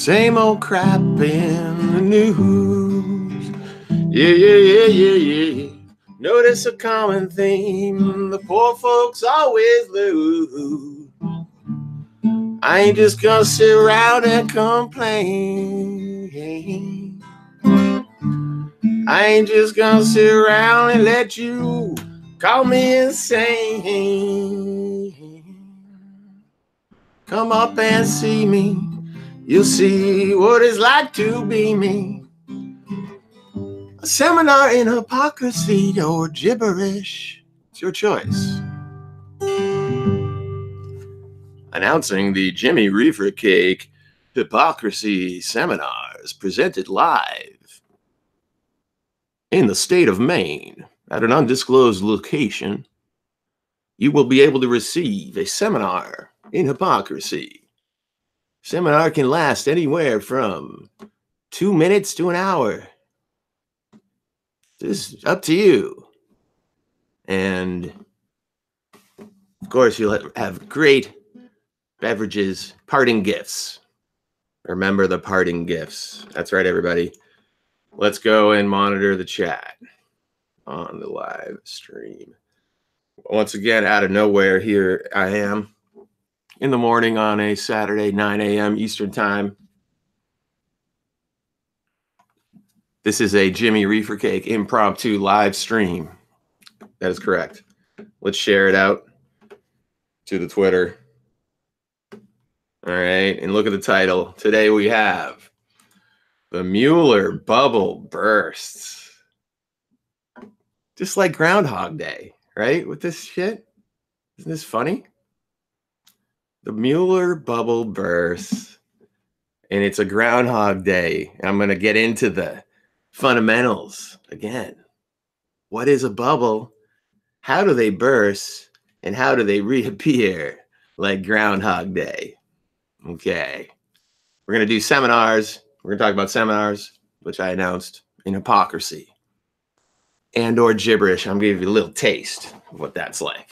Same old crap in the news. Yeah. Notice a common theme. The poor folks always lose. I ain't just gonna sit around and complain. I ain't just gonna sit around and let you call me insane. Come up and see me. You'll see what it's like to be me. A seminar in hypocrisy or gibberish. It's your choice. Announcing the Jimmy Reefer Cake Hypocrisy Seminars presented live in the state of Maine at an undisclosed location. You will be able to receive a seminar in hypocrisy. Seminar can last anywhere from 2 minutes to an hour. This is up to you. And of course, you'll have great beverages, parting gifts. Remember the parting gifts. That's right, everybody. Let's go and monitor the chat on the live stream. Once again, out of nowhere, here I am in the morning on a Saturday, 9 a.m. Eastern Time. This is a Jimmy Reefer Cake impromptu live stream. That is correct. Let's share it out to the Twitter. All right, and look at the title. Today we have the Mueller bubble bursts. Just like Groundhog Day, right? With this shit. Isn't this funny? The Mueller bubble bursts. And it's a Groundhog Day. And I'm going to get into the fundamentals again. What is a bubble? How do they burst? And how do they reappear like Groundhog Day? Okay. We're going to do seminars. We're going to talk about seminars, which I announced in hypocrisy and or gibberish. I'm going to give you a little taste of what that's like.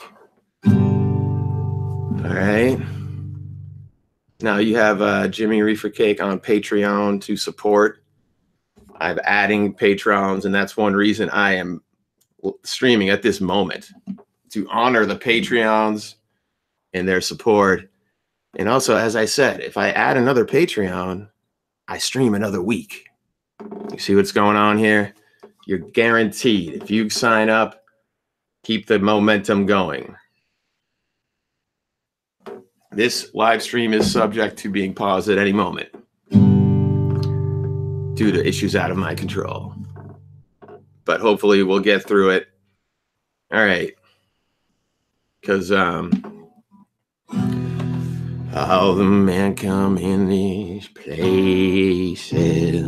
All right. Now you have Jimmy Reefer Cake on Patreon to support. I'm adding patrons, and that's one reason I am streaming at this moment, to honor the Patreons and their support. And also, as I said, if I add another Patreon, I stream another week. You see what's going on here? You're guaranteed. If you sign up, keep the momentum going. This live stream is subject to being paused at any moment due to issues out of my control. But hopefully we'll get through it. All right. Because all the men come in these places,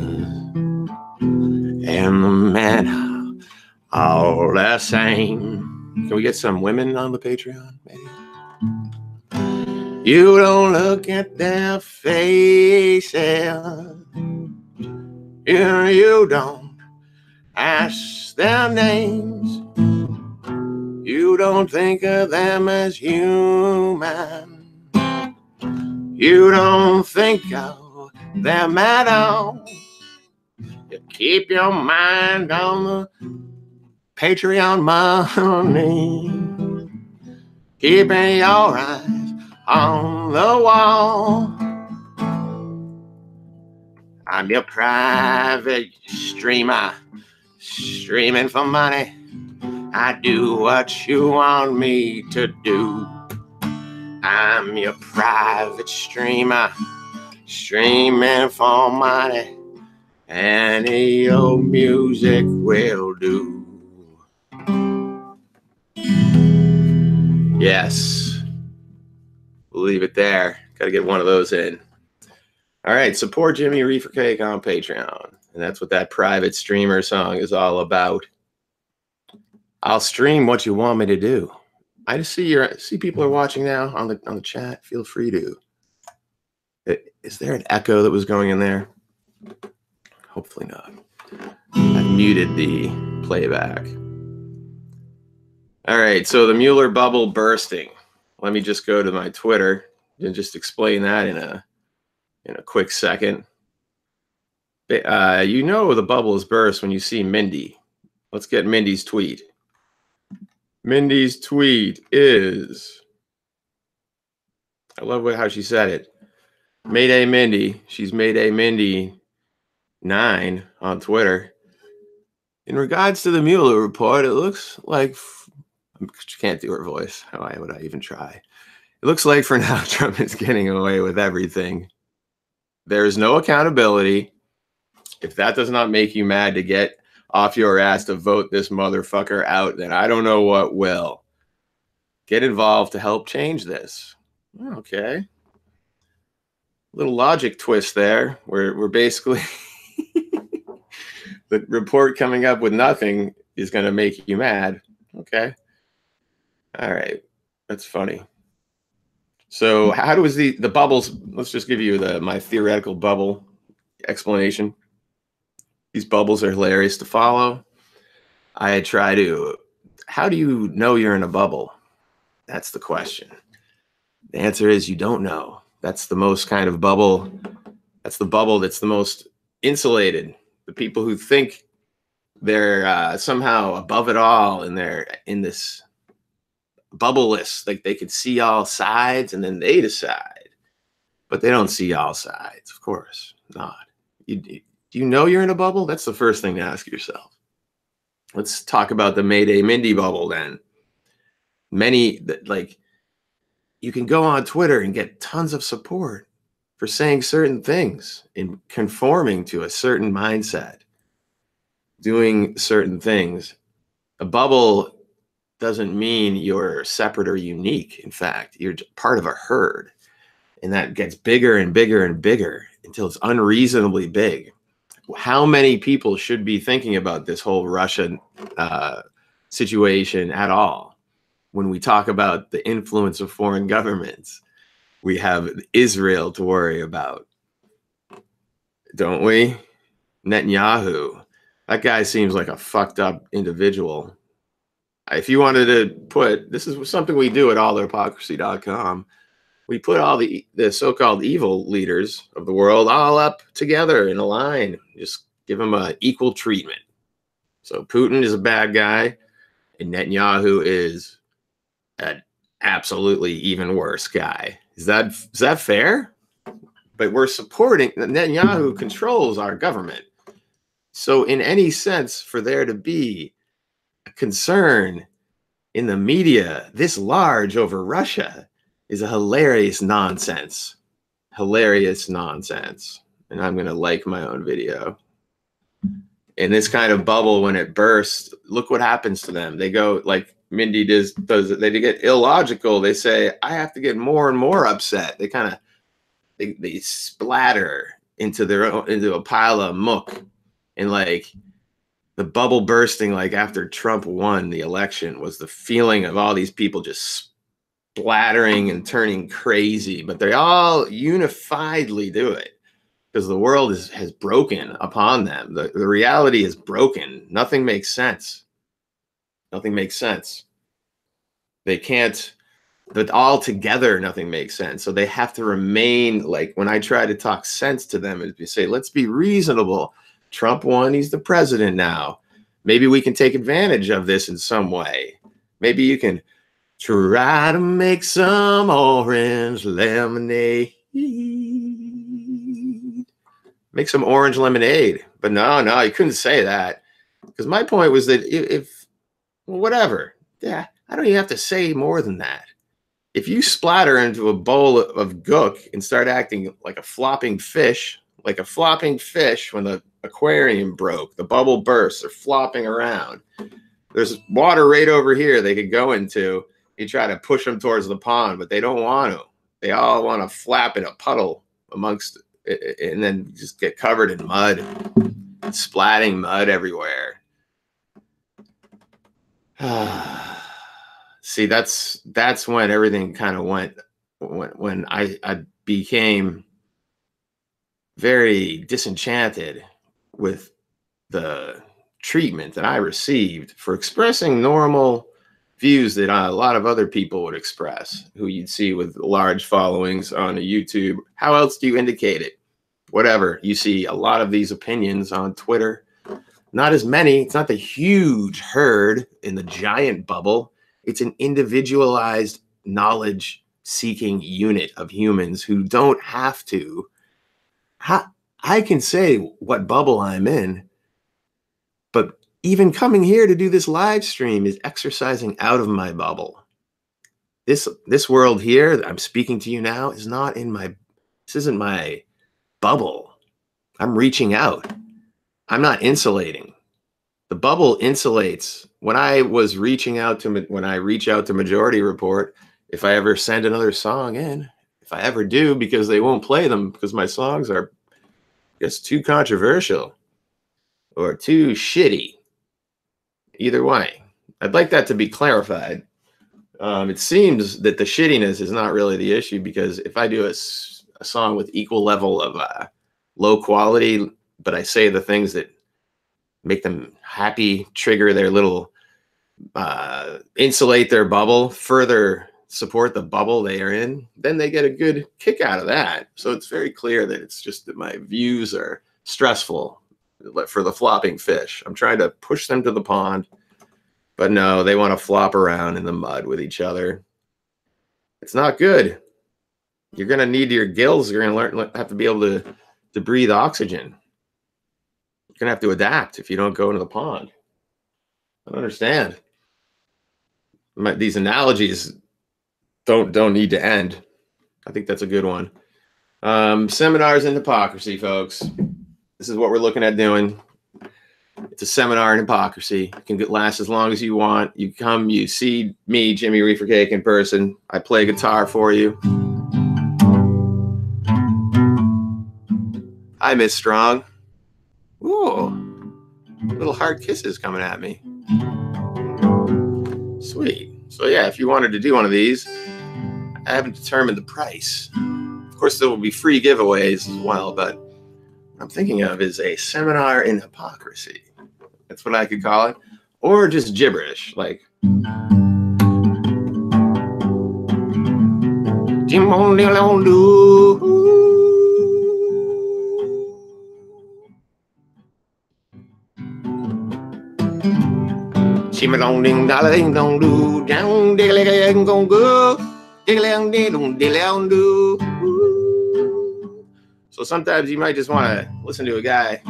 and the men are all the same. Can we get some women on the Patreon, maybe? You don't look at their faces. You don't ask their names. You don't think of them as human. You don't think of them at all. You keep your mind on the Patreon money, keeping your eyes on the wall. I'm your private streamer, streaming for money. I do what you want me to do. I'm your private streamer, streaming for money. Any old music will do. Yes. We'll leave it there. Got to get one of those in. All right. Support Jimmy Reefer Cake on Patreon. And that's what that private streamer song is all about. I'll stream what you want me to do. I just see people are watching now on the chat. Feel free to. Is there an echo that was going in there? Hopefully not. I've muted the playback. All right, so the Mueller bubble bursting. Let me just go to my Twitter and just explain that in a quick second. You know the bubble is burst when you see Mindy. Let's get Mindy's tweet. Mindy's tweet is, I love how she said it. Mayday Mindy. She's Mayday Mindy 9 on Twitter. In regards to the Mueller report, it looks like, I can't do her voice. Why would I even try? It looks like for now Trump is getting away with everything. There is no accountability. If that does not make you mad to get off your ass to vote this motherfucker out, then I don't know what will. Get involved to help change this. Okay. Little logic twist there. We're basically the report coming up with nothing is going to make you mad. Okay. All right. That's funny. So how does the bubbles, let's just give you my theoretical bubble explanation. These bubbles are hilarious to follow. How do you know you're in a bubble? That's the question. The answer is you don't know. That's the most kind of bubble. That's the bubble that's the most insulated. The people who think they're somehow above it all and they're in this bubbleless, like they could see all sides and then they decide. But they don't see all sides, of course not. Do you know you're in a bubble? That's the first thing to ask yourself. Let's talk about the Mayday Mindy bubble then. You can go on Twitter and get tons of support for saying certain things and conforming to a certain mindset, doing certain things. A bubble doesn't mean you're separate or unique. In fact, you're part of a herd, and that gets bigger and bigger and bigger until it's unreasonably big. How many people should be thinking about this whole Russian situation at all? When we talk about the influence of foreign governments, we have Israel to worry about, don't we? Netanyahu. That guy seems like a fucked up individual. If you wanted to put, this is something we do at allhypocrisy.com. We put all the so-called evil leaders of the world all up together in a line. Just give them an equal treatment. So Putin is a bad guy, and Netanyahu is an absolutely even worse guy. Is that fair? But we're supporting, Netanyahu controls our government. So in any sense, for there to be a concern in the media this large over Russia is a hilarious nonsense. Hilarious nonsense. And I'm going to like my own video. In this kind of bubble, when it bursts, look what happens to them. They go, like Mindy does it. They get illogical. They say, I have to get more and more upset. They kind of, they splatter into a pile of muck. And like the bubble bursting, like after Trump won the election, was the feeling of all these people just splattering and turning crazy, but they all unifiedly do it because the world has broken upon them. The reality is broken. Nothing makes sense. Nothing makes sense. They can't, but all together, nothing makes sense. So they have to remain, like when I try to talk sense to them, is you say, let's be reasonable. Trump won. He's the president now. Maybe we can take advantage of this in some way. Maybe you can try to make some orange lemonade. Make some orange lemonade. But no, you couldn't say that. Because my point was that if whatever, yeah, I don't even have to say more than that. If you splatter into a bowl of gook and start acting like a flopping fish when the aquarium broke, the bubble bursts, they're flopping around. There's water right over here they could go into. You try to push them towards the pond, but they don't want to. They all want to flap in a puddle amongst it and then just get covered in mud, splatting mud everywhere. See, that's when everything kind of went, when I became very disenchanted with the treatment that I received for expressing normal views that a lot of other people would express, who you'd see with large followings on a YouTube. How else do you indicate it? whatever. You see a lot of these opinions on Twitter. Not as many. It's not the huge herd in the giant bubble. It's an individualized knowledge-seeking unit of humans who don't have to. I can say what bubble I'm in, but even coming here to do this live stream is exercising out of my bubble. This world here that I'm speaking to you now is not in my, this isn't my bubble. I'm reaching out. I'm not insulating. The bubble insulates. When I reach out to Majority Report, if I ever send another song in, if I ever do, because they won't play them because my songs are just too controversial or too shitty. Either way, I'd like that to be clarified. It seems that the shittiness is not really the issue, because if I do a song with equal level of low quality, but I say the things that make them happy, trigger their little, insulate their bubble, further support the bubble they are in, then they get a good kick out of that. So it's very clear that it's just that my views are stressful for the flopping fish. I'm trying to push them to the pond, but no, they want to flop around in the mud with each other. It's not good. You're going to need your gills. You're going to have to be able to breathe oxygen. You're going to have to adapt if you don't go into the pond. I don't understand. These analogies don't need to end. I think that's a good one. Seminars in hypocrisy, folks. This is what we're looking at doing. It's a seminar in hypocrisy. It can last as long as you want. You come, you see me, Jimmy Reefer Cake, in person. I play guitar for you. Hi, Miss Strong. Ooh, little hard kisses coming at me. Sweet. So yeah, if you wanted to do one of these, I haven't determined the price. Of course, there will be free giveaways as well, but what I'm thinking of is a seminar in hypocrisy. That's what I could call it. Or just gibberish, like so sometimes you might just want to listen to a guy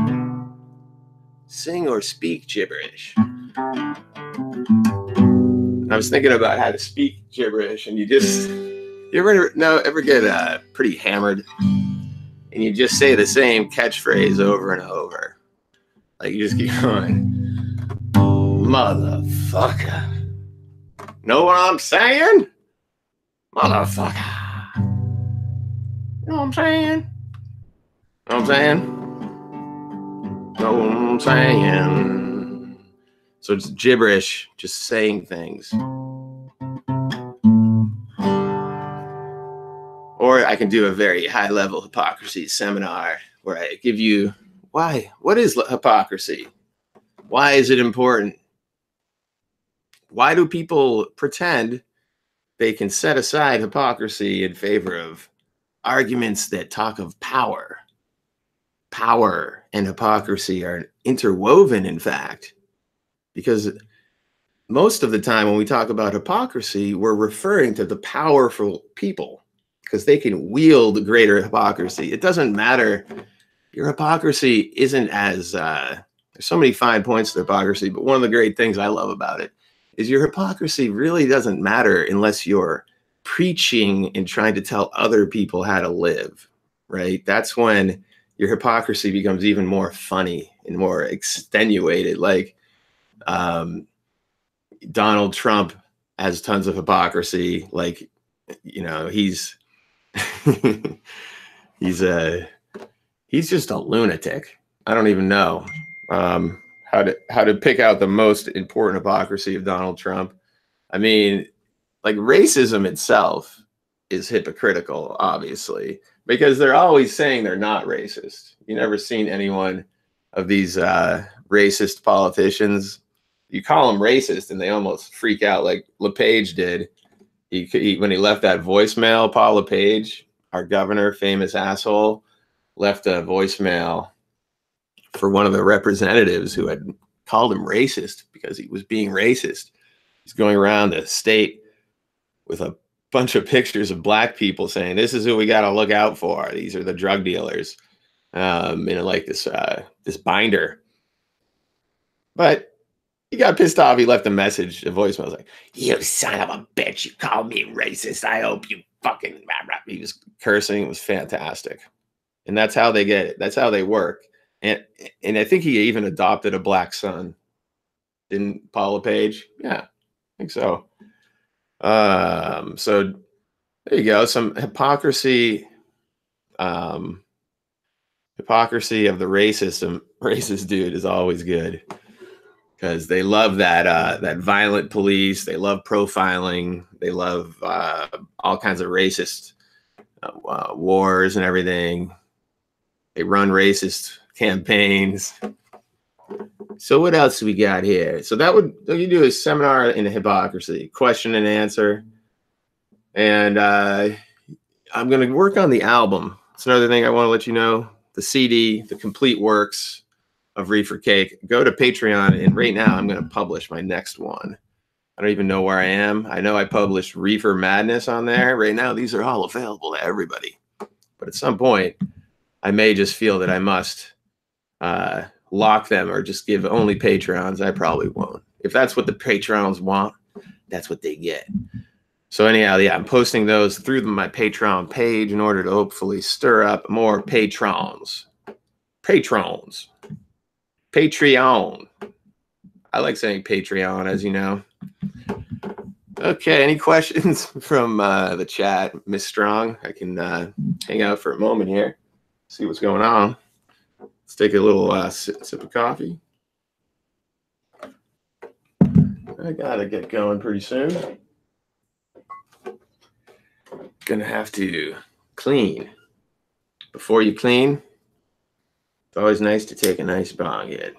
sing or speak gibberish. I was thinking about how to speak gibberish, and you ever get pretty hammered and you just say the same catchphrase over and over. Like you just keep going, motherfucker. Know what I'm saying? Motherfucker. Know what I'm saying? Know what I'm saying? Know what I'm saying? So it's gibberish, just saying things. Or I can do a very high-level hypocrisy seminar where I give you what is hypocrisy? Why is it important? Why do people pretend they can set aside hypocrisy in favor of arguments that talk of power? Power and hypocrisy are interwoven, in fact, because most of the time when we talk about hypocrisy, we're referring to the powerful people because they can wield greater hypocrisy. It doesn't matter. Your hypocrisy isn't as, there's so many fine points to hypocrisy, but one of the great things I love about it is your hypocrisy really doesn't matter unless you're preaching and trying to tell other people how to live, right? That's when your hypocrisy becomes even more funny and more extenuated. Like Donald Trump has tons of hypocrisy. Like, you know, he's he's just a lunatic. I don't even know how to pick out the most important hypocrisy of Donald Trump. I mean, like racism itself is hypocritical, obviously, because they're always saying they're not racist. You never seen anyone of these racist politicians. You call them racist and they almost freak out like LePage did. He when he left that voicemail, Paul LePage, our governor, famous asshole, left a voicemail for one of the representatives who had called him racist because he was being racist. He's going around the state with a bunch of pictures of black people saying, this is who we got to look out for. These are the drug dealers, in like this binder. But he got pissed off. He left a message, a voicemail. Was like, you son of a bitch, you called me racist. I hope you fucking... He was cursing. It was fantastic. And that's how they get it. That's how they work. And I think he even adopted a black son. Didn't Paula Page? Yeah, I think so. So there you go. Some hypocrisy. Hypocrisy of the racist dude is always good, because they love that violent police. They love profiling. They love all kinds of racist wars and everything. They run racist campaigns. So what else do we got here? So you do a seminar in hypocrisy, question and answer. And I'm going to work on the album. It's another thing I want to let you know. The CD, the complete works of Reefer Cake. Go to Patreon, and right now I'm going to publish my next one. I don't even know where I am. I know I published Reefer Madness on there. Right now, these are all available to everybody. But at some point, I may just feel that I must lock them or just give only Patreons. I probably won't. If that's what the Patreons want, that's what they get. So anyhow, yeah, I'm posting those through my Patreon page in order to hopefully stir up more patrons. Patrons. Patreon. I like saying Patreon, as you know. Okay, any questions from the chat? Miss Strong, I can hang out for a moment here, see what's going on. Let's take a little sip of coffee. I gotta get going pretty soon. Gonna have to clean. Before you clean, it's always nice to take a nice bong hit.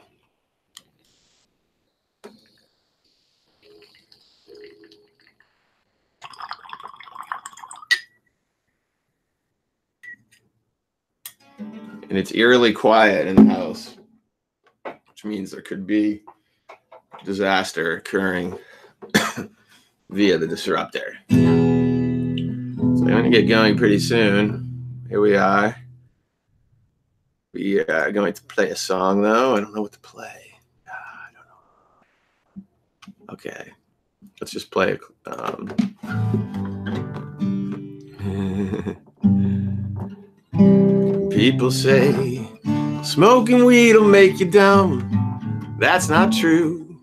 And it's eerily quiet in the house, which means there could be disaster occurring via the disruptor. So I'm going to get going pretty soon. Here we are. We are going to play a song, though. I don't know what to play. I don't know. Okay. Let's just play People say smoking weed will make you dumb. That's not true.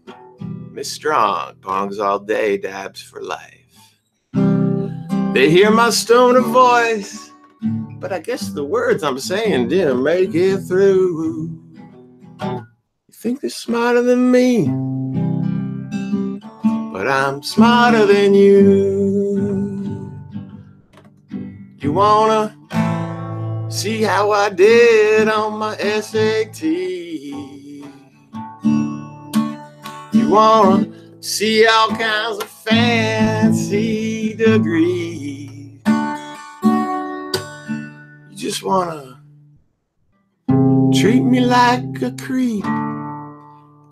Miss Strong bongs all day, dabs for life. They hear my stoner voice, but I guess the words I'm saying didn't make it through. You think they're smarter than me, but I'm smarter than you. You wanna see how I did on my SAT? You wanna see all kinds of fancy degrees? You just wanna treat me like a creep,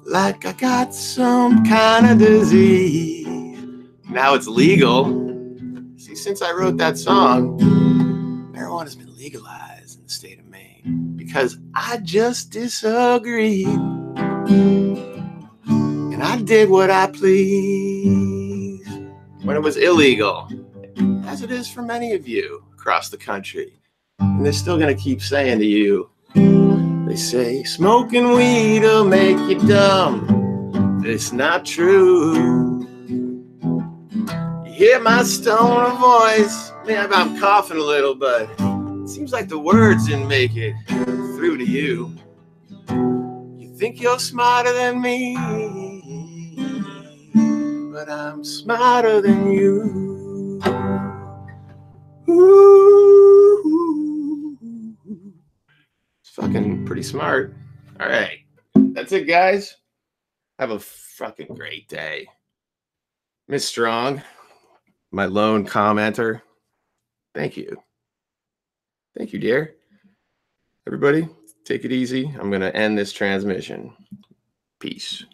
like I got some kind of disease. Now it's legal. See, since I wrote that song, marijuana's been legalized in the state of Maine because I just disagreed. And I did what I pleased when it was illegal, as it is for many of you across the country. And they're still going to keep saying to you, they say, smoking weed will make you dumb. It's not true. You hear my stoner voice. Man, I'm coughing a little, but it seems like the words didn't make it through to you. You think you're smarter than me, but I'm smarter than you. Ooh. It's fucking pretty smart. All right. That's it, guys. Have a fucking great day. Miss Strong, my lone commenter. Thank you. Thank you, dear. Everybody, take it easy. I'm going to end this transmission. Peace.